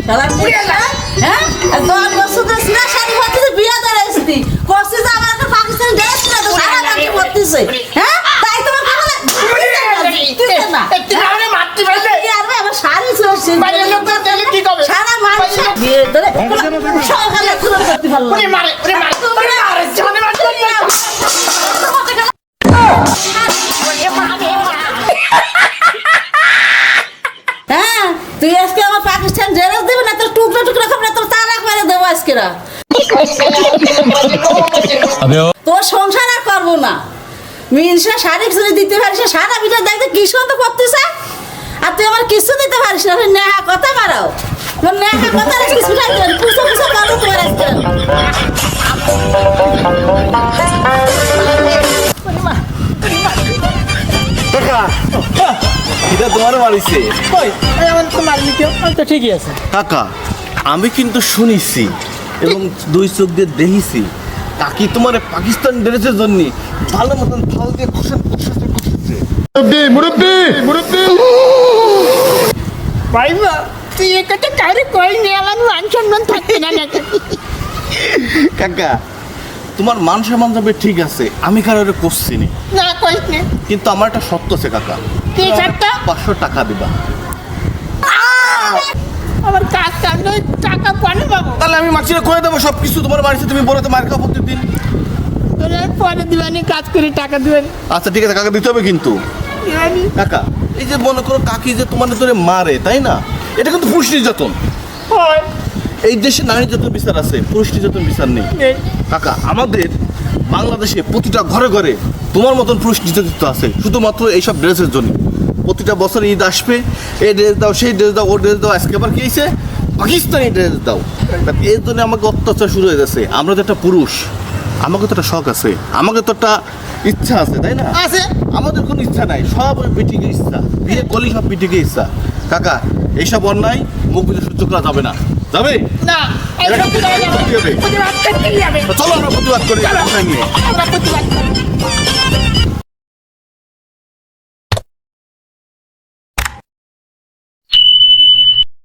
শালা পুড়ে যা হ্যাঁ আর 10 বছর তো সিনা শাড়ি পরতেছিস বিয়ে ধরেছিস করছিস আমার একটা পাকিস্তানি ড্রেস না তো সারা বাকি পরতেছিস হ্যাঁ তাই তোমার কথা না একটু নামে মারতে পারবে কি আর আমার শাড়ি চলছে বাইরে লোক দেখলে কি করবে সারা মানুষ বিয়ে ধরে সকালে খুলে করতে পারলো ওরে মারে জানে মারতে হ্যাঁ তুই আজকে আমার পাকিস্তান ড্রেস দিবি না তোর টুকরো টুকরো খাবার তোর তালাক মেরে দেবো আজকে তোর সংসার আর করবো না মিনসা শাড়ি যদি দিতে পারিস সারা ভিতরে দেখতে কি সুন্দর করতেছে আর তুই আমার কিছু দিতে পারিস না নেহা কথা মারাও নেহা কথা কিছু লাগবে পুষো পুষো করো তোমার আজকে কাকা এটা তোমার মারিছে কই এমন তো মারলি কেউ তো ঠিকই আছে কাকা আমি কিন্তু শুনিছি এবং দুই চোখ দিয়ে দেখেছি কাকি তোমার পাকিস্তান ড্রেসের জন্য ভালো মতন ফল দিয়ে খুশন করতেছে ভাইবা তুই একটা কারে কই নিয়ে আমার মান সম্মান থাকবে না নাকি কাকা তোমার মান সম্মান যাবে ঠিক আছে আমি কারোর করছি নি না কইস না কিন্তু আমার একটা সত্য আছে কাকা কি সত্য 500 টাকা দিবা আমার কাজ কাজে টাকা পানি পাবো তাহলে আমি মাছিরে কয়ে দেবো সব কিছু তোমার বাড়িতে তুমি বলে তো মার খাও প্রত্যেকদিন তোরা পরে দিবানি কাজ করে টাকা দিবেন আচ্ছা ঠিক আছে কাকা দিতে হবে কিন্তু দিবানি কাকা এই যে মনে করো কাকি যে তোমার ধরে মারে তাই না এটা কিন্তু পুরুষ নির্যাতন হয় এই দেশে নারী নির্যাতন বিচার আছে পুরুষ নির্যাতন বিচার নেই নেই কাকা আমাদের বাংলাদেশে প্রতিটা ঘরে ঘরে তোমার মতন পুরুষ নির্যাতিত আছে শুধুমাত্র এইসব ড্রেসের জন্য প্রতিটা বছর ঈদ আসবে এই ড্রেস দাও সেই ড্রেস দাও ও ড্রেস দাও আজকে আবার কি হয়েছে পাকিস্তানি ড্রেস দাও এর জন্য আমাকে অত্যাচার শুরু হয়ে গেছে আমরা তো একটা পুরুষ আমাকে তো একটা শখ আছে আমাকে তো একটা ইচ্ছা আছে তাই না আছে আমাদের কোনো ইচ্ছা নাই সব ওই পিটিকে ইচ্ছা বিয়ে করলি সব পিটিকে ইচ্ছা কাকা এইসব অন্যায় মুখ বুঝে সহ্য করা যাবে না যাবে না এই এটা সত্যি কি হবে? প্রতিবাদ করতেই হবে চলো আমরা প্রতিবাদ করি চলো। নিয়ে আমরা প্রতিবাদ করি